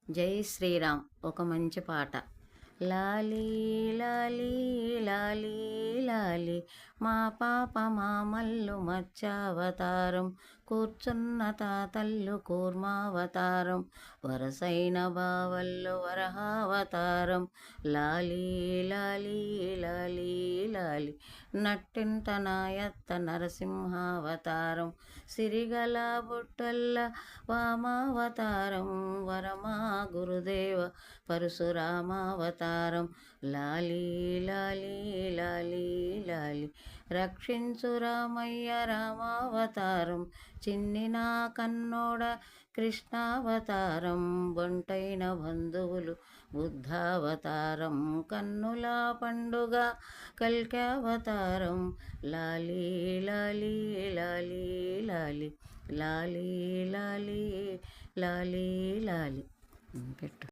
జై శ్రీరామ్ ఒక మంచి పాట. లాలీ లాలీ లాలీ లాలీ మా పాప మామల్లు మత్స్యావతారం, కూర్చున్న తాతల్లు కూర్మావతారం, వరసైన బావల్లు వరహావతారం. లాలీ లాలీ లాలీ లాలీ నట్టింట నాయత్త నరసింహావతారం, సిరిగల బుట్టల్ల వామావతారం, వరమా గురుదేవ పరశురామావతారం. లాలీ లాలీ లాలీ లాలీ రక్షించు రామయ్య రామావతారం, చిన్నినా కన్నోడ కృష్ణావతారం, బొంటైన బంధువులు బుద్ధావతారం, కన్నుల పండుగ కల్కావతారం. లాలీ లాలీ లాలీ లాలీ లాలీ లాలీ లాలీ లాలీ పెట్టు.